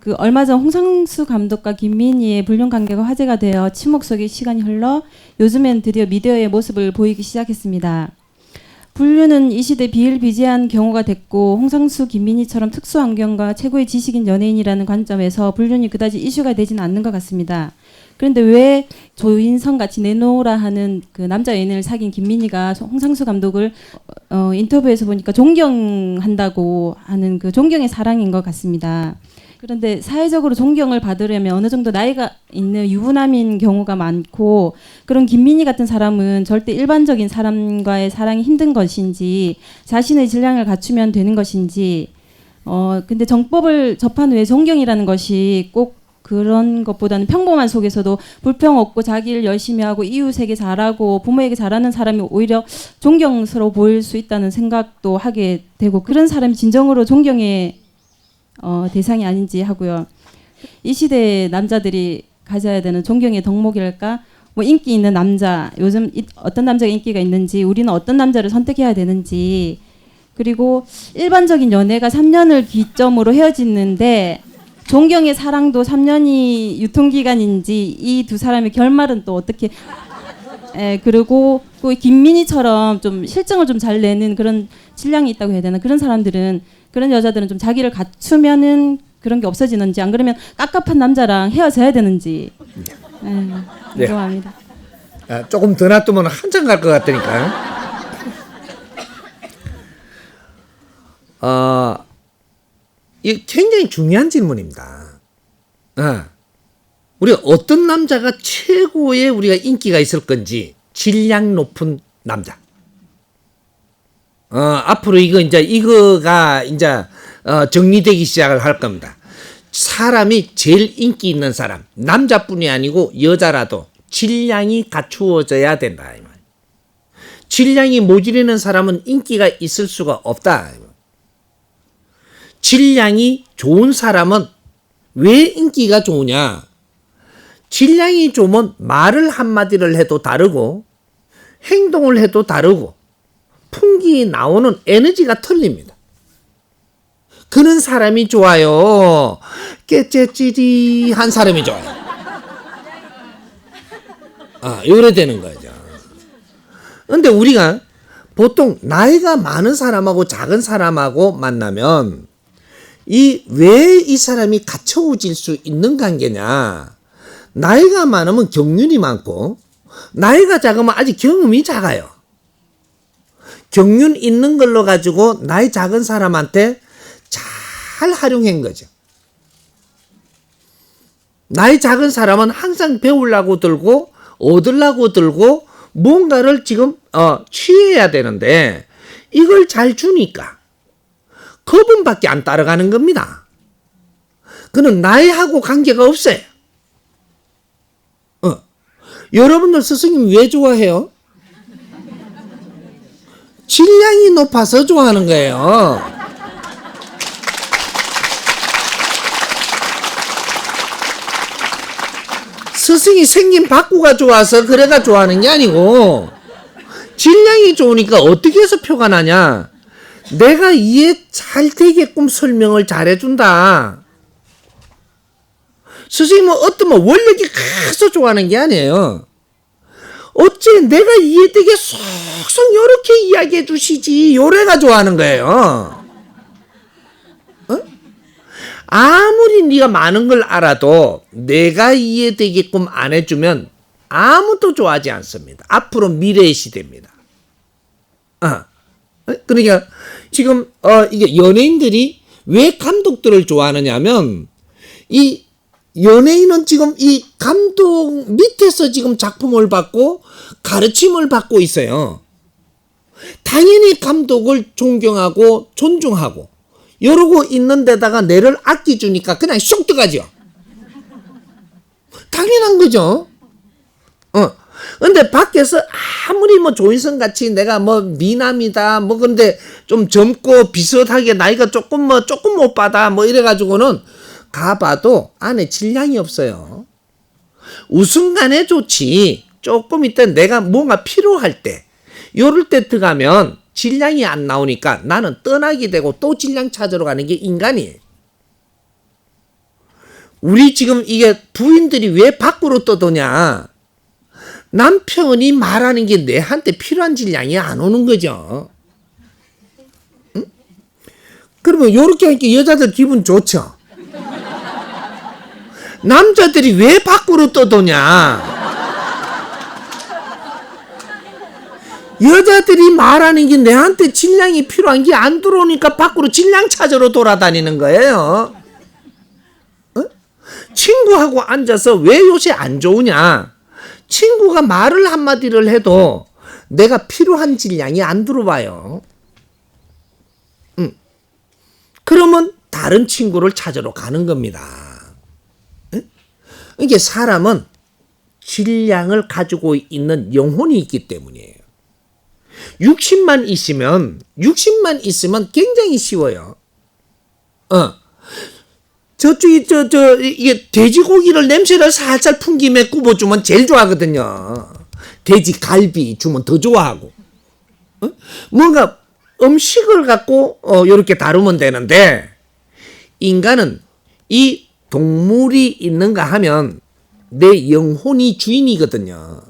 그 얼마 전 홍상수 감독과 김민희의 불륜 관계가 화제가 되어 침묵 속에 시간이 흘러 요즘엔 드디어 미디어의 모습을 보이기 시작했습니다. 불륜은 이 시대 비일비재한 경우가 됐고 홍상수, 김민희처럼 특수 환경과 최고의 지식인 연예인이라는 관점에서 불륜이 그다지 이슈가 되지는 않는 것 같습니다. 그런데 왜 조인성 같이 내놓으라 하는 그 남자 연예인을 사귄 김민희가 홍상수 감독을 인터뷰에서 보니까 존경한다고 하는 그 존경의 사랑인 것 같습니다. 그런데 사회적으로 존경을 받으려면 어느 정도 나이가 있는 유부남인 경우가 많고 그런 김민희 같은 사람은 절대 일반적인 사람과의 사랑이 힘든 것인지 자신의 질량을 갖추면 되는 것인지 근데 정법을 접한 후에 존경이라는 것이 꼭 그런 것보다는 평범한 속에서도 불평 없고 자기 일 열심히 하고 이웃에게 잘하고 부모에게 잘하는 사람이 오히려 존경스러워 보일 수 있다는 생각도 하게 되고 그런 사람이 진정으로 존경의 대상이 아닌지 하고요. 이 시대의 남자들이 가져야 되는 존경의 덕목이랄까? 뭐 인기 있는 남자, 요즘 어떤 남자가 인기가 있는지, 우리는 어떤 남자를 선택해야 되는지, 그리고 일반적인 연애가 3년을 기점으로 헤어지는데 존경의 사랑도 3년이 유통기간인지 이 두 사람의 결말은 또 어떻게 그리고 그 김민희처럼 좀 실정을 좀 잘 내는 그런 질량이 있다고 해야 되나 그런 사람들은 그런 여자들은 좀 자기를 갖추면은 그런 게 없어지는지 안 그러면 깝깝한 남자랑 헤어져야 되는지 궁금합니다. 조금 더 놔두면 한참 갈 것 같으니까. 이 굉장히 중요한 질문입니다. 우리가 어떤 남자가 최고의 우리가 인기가 있을 건지 질량 높은 남자. 앞으로 이거가 정리되기 시작을 할 겁니다. 사람이 제일 인기 있는 사람, 남자뿐이 아니고 여자라도 질량이 갖추어져야 된다. 질량이 모자라는 사람은 인기가 있을 수가 없다. 질량이 좋은 사람은 왜 인기가 좋으냐? 질량이 좋으면 말을 한마디를 해도 다르고 행동을 해도 다르고 풍기 나오는 에너지가 틀립니다. 그런 사람이 좋아요. 깨째찌리한 사람이 좋아요. 요래 되는 거죠. 근데 우리가 보통 나이가 많은 사람하고 작은 사람하고 만나면 왜 이 사람이 갖춰질 수 있는 관계냐? 나이가 많으면 경륜이 많고 나이가 작으면 아직 경험이 작아요. 경륜 있는 걸로 가지고 나이 작은 사람한테 잘 활용한 거죠. 나이 작은 사람은 항상 배우려고 들고 얻으려고 들고 뭔가를 지금 취해야 되는데 이걸 잘 주니까 그분밖에 안 따라가는 겁니다. 그는 나이하고 관계가 없어요. 여러분들 스승님 왜 좋아해요? 질량이 높아서 좋아하는 거예요. 스승이 생긴 바꾸가 좋아서 그래가 좋아하는 게 아니고 질량이 좋으니까 어떻게 해서 표가 나냐? 내가 이해 잘 되게끔 설명을 잘해준다. 스승님은 어떤 원력이 커서 좋아하는 게 아니에요. 어째 내가 이해되게 쏙쏙 요렇게 이야기해 주시지 요래가 좋아하는 거예요. 아무리 네가 많은 걸 알아도 내가 이해되게끔 안 해주면 아무도 좋아하지 않습니다. 앞으로 미래의 시대입니다. 그러니까 지금 이게 연예인들이 왜 감독들을 좋아하느냐 하면 이 연예인은 지금 이 감독 밑에서 지금 작품을 받고 가르침을 받고 있어요. 당연히 감독을 존경하고 존중하고 이러고 있는 데다가 내를 아껴주니까 그냥 쏙 들어가죠. 당연한 거죠. 근데 밖에서 아무리 조인성 같이 내가 미남이다 근데 좀 젊고 비슷하게 나이가 조금 못 받아 이래가지고는 가봐도 안에 질량이 없어요. 우순간에 좋지. 조금 있다 내가 뭔가 필요할 때 요럴 때 들어가면 질량이 안 나오니까 나는 떠나게 되고 또 질량 찾으러 가는 게 인간이에요. 우리 지금 이게 부인들이 왜 밖으로 떠도냐? 남편이 말하는 게 내한테 필요한 질량이 안 오는 거죠. 응? 그러면 이렇게 하니까 여자들 기분 좋죠. 남자들이 왜 밖으로 떠도냐? 여자들이 말하는 게 내한테 질량이 필요한 게 안 들어오니까 밖으로 질량 찾으러 돌아다니는 거예요. 어? 친구하고 앉아서 왜 요새 안 좋으냐? 친구가 말을 한마디를 해도 내가 필요한 질량이 안 들어와요. 그러면 다른 친구를 찾으러 가는 겁니다. 이게 사람은 질량을 가지고 있는 영혼이 있기 때문이에요. 60만 있으면 굉장히 쉬워요. 저쪽이 이게 돼지고기를 냄새를 살살 풍김에 굽어주면 제일 좋아하거든요. 돼지 갈비 주면 더 좋아하고. 뭔가 음식을 갖고 이렇게 다루면 되는데, 인간은 이 동물이 있는가 하면 내 영혼이 주인이거든요.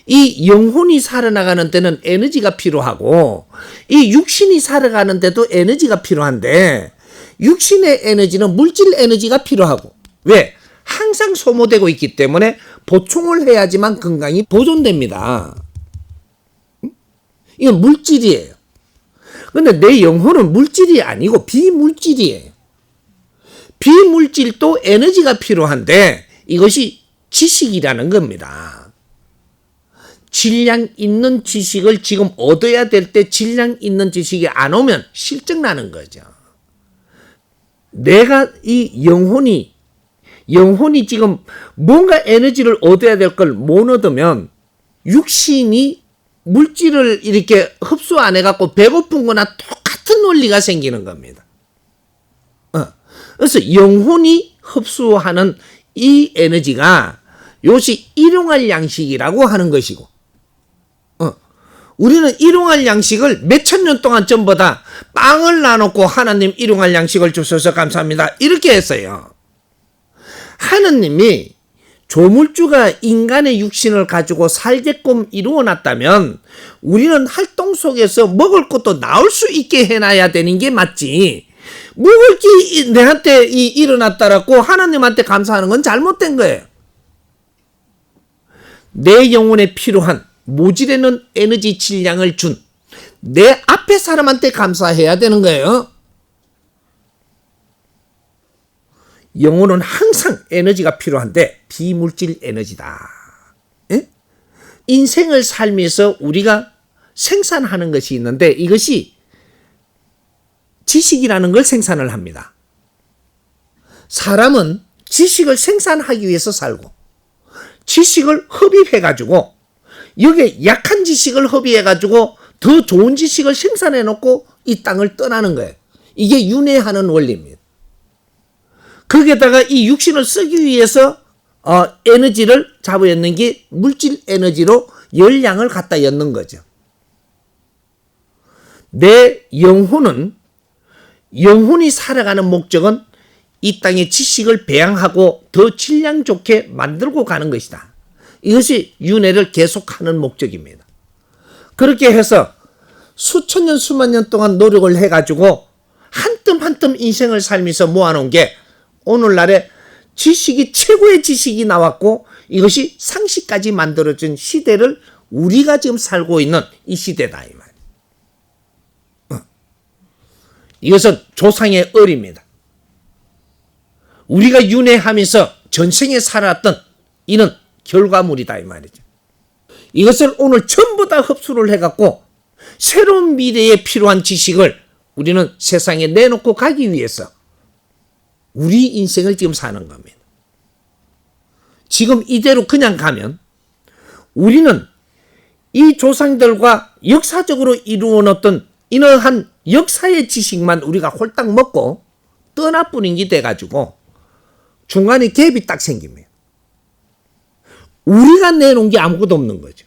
이 영혼이 살아나가는 데는 에너지가 필요하고, 이 육신이 살아가는 데도 에너지가 필요한데, 육신의 에너지는 물질 에너지가 필요하고, 왜? 항상 소모되고 있기 때문에 보충을 해야지만 건강이 보존됩니다. 이건 물질이에요. 근데 내 영혼은 물질이 아니고 비물질이에요. 비물질도 에너지가 필요한데 이것이 지식이라는 겁니다. 질량 있는 지식을 지금 얻어야 될 때 질량 있는 지식이 안 오면 실증나는 거죠. 내가 이 영혼이 지금 뭔가 에너지를 얻어야 될 걸 못 얻으면 육신이 물질을 이렇게 흡수 안 해갖고 배고픈 거나 똑같은 원리가 생기는 겁니다. 그래서 영혼이 흡수하는 이 에너지가 요시 일용할 양식이라고 하는 것이고, 우리는 일용할 양식을 몇천 년 동안 전부 다 빵을 나눠놓고 하나님 일용할 양식을 주셔서 감사합니다 이렇게 했어요. 하느님이 조물주가 인간의 육신을 가지고 살게끔 이루어놨다면 우리는 활동 속에서 먹을 것도 나올 수 있게 해놔야 되는 게 맞지, 먹을 게 내한테 일어났다라고 하나님한테 감사하는 건 잘못된 거예요. 내 영혼에 필요한 모질에는 에너지 질량을 준 내 앞에 사람한테 감사해야 되는 거예요. 영혼은 항상 에너지가 필요한데 비물질 에너지다. 에? 인생을 살면서 우리가 생산하는 것이 있는데 이것이 지식이라는 걸 생산을 합니다. 사람은 지식을 생산하기 위해서 살고 지식을 흡입해가지고 여기에 약한 지식을 흡입해가지고 더 좋은 지식을 생산해놓고 이 땅을 떠나는 거예요. 이게 윤회하는 원리입니다. 거기에다가 이 육신을 쓰기 위해서 에너지를 잡아였는 게 물질 에너지로 열량을 갖다 였는 거죠. 내 영혼이 살아가는 목적은 이 땅의 지식을 배양하고 더 질량 좋게 만들고 가는 것이다. 이것이 윤회를 계속하는 목적입니다. 그렇게 해서 수천 년 수만 년 동안 노력을 해가지고 한 뜸 한 뜸 인생을 살면서 모아놓은 게 오늘날에 지식이 최고의 지식이 나왔고 이것이 상식까지 만들어진 시대를 우리가 지금 살고 있는 이 시대다 이 말이에요. 이것은 조상의 을입니다. 우리가 윤회하면서 전생에 살았던 이는 결과물이다 이 말이죠. 이것을 오늘 전부 다 흡수를 해갖고 새로운 미래에 필요한 지식을 우리는 세상에 내놓고 가기 위해서 우리 인생을 지금 사는 겁니다. 지금 이대로 그냥 가면 우리는 이 조상들과 역사적으로 이루어놨던 이러한 역사의 지식만 우리가 홀딱 먹고 떠나뿐인 게 돼가지고 중간에 갭이 딱 생깁니다. 우리가 내놓은 게 아무것도 없는 거죠.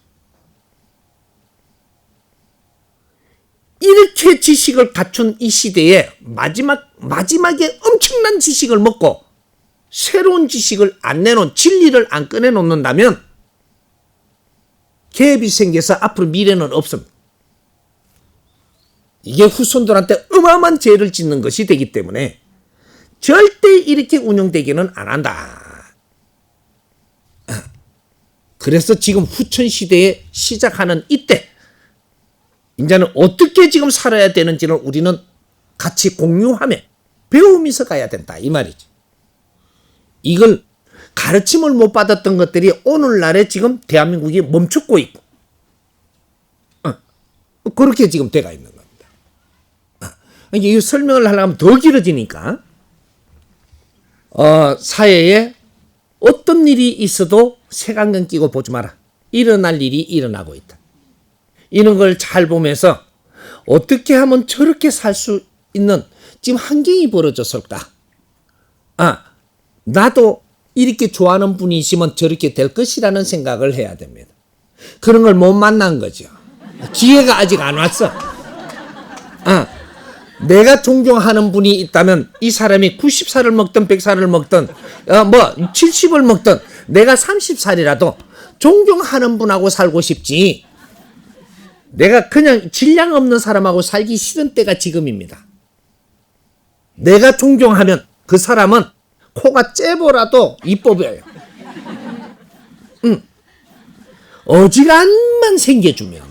이렇게 지식을 갖춘 이 시대에 마지막에 엄청난 지식을 먹고 새로운 지식을 안 내놓은 진리를 안 꺼내놓는다면 갭이 생겨서 앞으로 미래는 없습니다. 이게 후손들한테 어마어마한 죄를 짓는 것이 되기 때문에 절대 이렇게 운영되기는 안 한다. 그래서 지금 후천시대에 시작하는 이때 이제는 어떻게 지금 살아야 되는지를 우리는 같이 공유하며 배우면서 가야 된다 이 말이지. 이걸 가르침을 못 받았던 것들이 오늘날에 지금 대한민국이 멈추고 있고 그렇게 지금 돼가 있는 겁니다. 이 설명을 하려면 더 길어지니까 사회에 어떤 일이 있어도 색안경 끼고 보지 마라. 일어날 일이 일어나고 있다. 이런 걸 잘 보면서 어떻게 하면 저렇게 살 수 있는 지금 환경이 벌어졌을까? 나도 이렇게 좋아하는 분이 있으면 저렇게 될 것이라는 생각을 해야 됩니다. 그런 걸 못 만난 거죠. 기회가 아직 안 왔어. 내가 존경하는 분이 있다면 이 사람이 90살을 먹든 100살을 먹든 70을 먹든 내가 30살이라도 존경하는 분하고 살고 싶지. 내가 그냥 질량 없는 사람하고 살기 싫은 때가 지금입니다. 내가 존경하면 그 사람은 코가 째보라도 이뻐 보여요. 어지간만 생겨주면.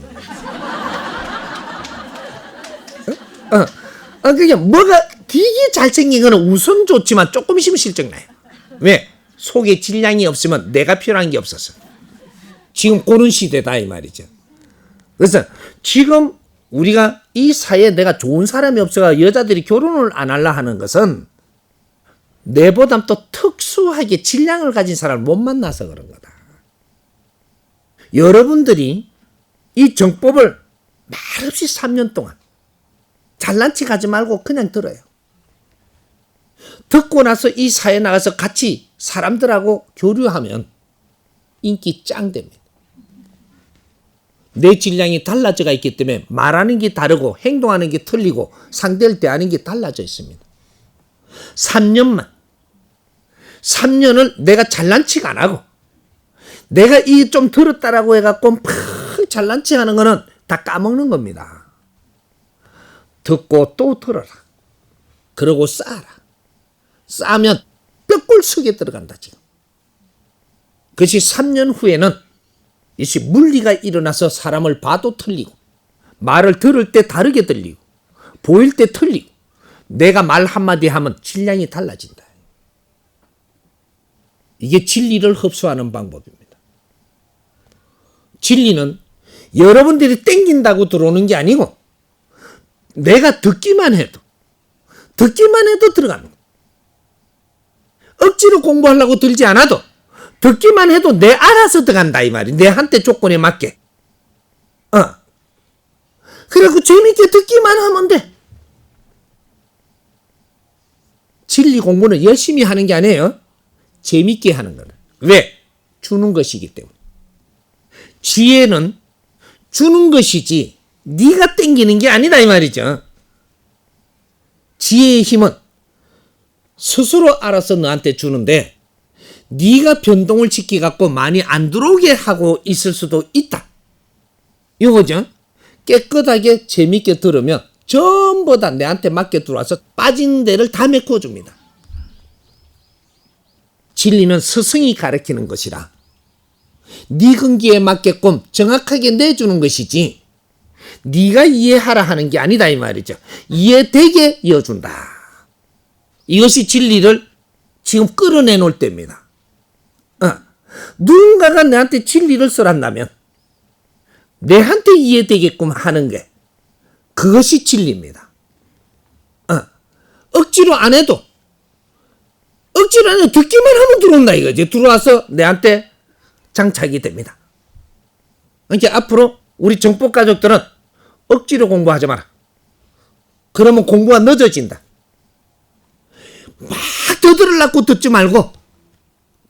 그냥 뭐가 되게 잘생긴 거는 우선 좋지만 조금 있으면 실증나요. 왜? 속에 질량이 없으면 내가 필요한 게 없어서. 지금 그런 시대다 이 말이죠. 그래서 지금 우리가 이 사회에 내가 좋은 사람이 없어가 여자들이 결혼을 안 하려 하는 것은 내보다 또 특수하게 질량을 가진 사람을 못 만나서 그런 거다. 여러분들이 이 정법을 말없이 3년 동안 잘난 척 하지 말고 그냥 들어요. 듣고 나서 이 사회에 나가서 같이 사람들하고 교류하면 인기 짱 됩니다. 내 질량이 달라져가 있기 때문에 말하는 게 다르고 행동하는 게 틀리고 상대를 대하는 게 달라져 있습니다. 3년을 내가 잘난 척 안 하고 내가 이 좀 들었다라고 해갖고 팍 잘난 척 하는 거는 다 까먹는 겁니다. 듣고 또 들어라. 그러고 쌓아라. 쌓으면 뼈골 속에 들어간다 지금. 그것이 3년 후에는 이것이 물리가 일어나서 사람을 봐도 틀리고 말을 들을 때 다르게 들리고 보일 때 틀리고 내가 말 한마디 하면 질량이 달라진다. 이게 진리를 흡수하는 방법입니다. 진리는 여러분들이 땡긴다고 들어오는 게 아니고 내가 듣기만 해도 들어가는 거예요. 억지로 공부하려고 들지 않아도 듣기만 해도 내 알아서 들어간다 이 말이. 내한테 조건에 맞게. 그래갖고 재밌게 듣기만 하면 돼. 진리 공부는 열심히 하는 게 아니에요. 재밌게 하는 거는. 왜? 주는 것이기 때문에. 지혜는 주는 것이지 네가 땡기는 게 아니다 이 말이죠. 지혜의 힘은 스스로 알아서 너한테 주는데 네가 변동을 시켜갖고 많이 안 들어오게 하고 있을 수도 있다. 이거죠. 깨끗하게 재밌게 들으면 전부 다 내한테 맞게 들어와서 빠진 데를 다 메꿔줍니다. 진리는 스승이 가르치는 것이라 네 근기에 맞게끔 정확하게 내주는 것이지 네가 이해하라 하는 게 아니다 이 말이죠. 이해되게 이어준다. 이것이 진리를 지금 끌어내놓을 때입니다. 누군가가 내한테 진리를 써란다면 내한테 이해되게끔 하는 게 그것이 진리입니다. 억지로 안 해도 듣기만 하면 들어온다 이거지. 들어와서 내한테 장착이 됩니다. 그러니까 앞으로 우리 정법 가족들은 억지로 공부하지 마라. 그러면 공부가 늦어진다. 막 더 들으려고 듣지 말고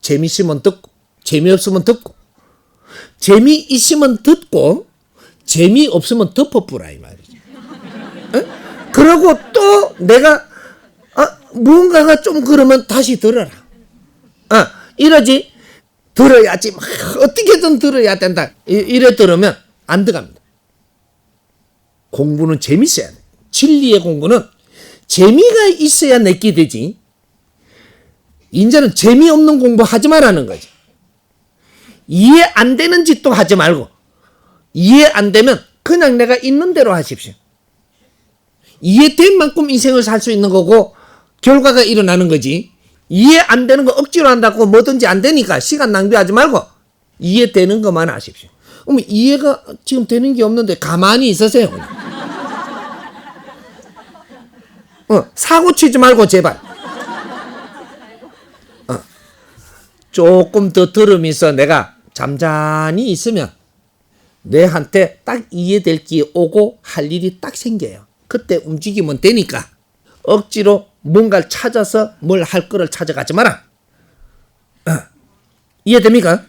재미있으면 듣고 재미없으면 듣고 재미있으면 듣고 재미없으면 덮어뿌라 이 말이죠. 그러고 또 내가 무언가가 좀 그러면 다시 들어라. 이러지. 들어야지. 막 어떻게든 들어야 된다. 이래 들으면 안 들어갑니다. 공부는 재밌어야 돼. 진리의 공부는 재미가 있어야 내게 되지. 이제는 재미없는 공부 하지 말라는 거지. 이해 안 되는 짓도 하지 말고, 이해 안 되면 그냥 내가 있는 대로 하십시오. 이해된 만큼 인생을 살 수 있는 거고 결과가 일어나는 거지. 이해 안 되는 거 억지로 한다고 뭐든지 안 되니까 시간 낭비하지 말고 이해되는 것만 하십시오. 그럼 이해가 지금 되는 게 없는데 가만히 있으세요. 사고 치지 말고 제발. 조금 더 들으면서 내가 잠잠히 있으면 내한테 딱 이해될 게 오고 할 일이 딱 생겨요. 그때 움직이면 되니까 억지로 뭔가를 찾아서 뭘 할 거를 찾아가지 마라. 이해됩니까?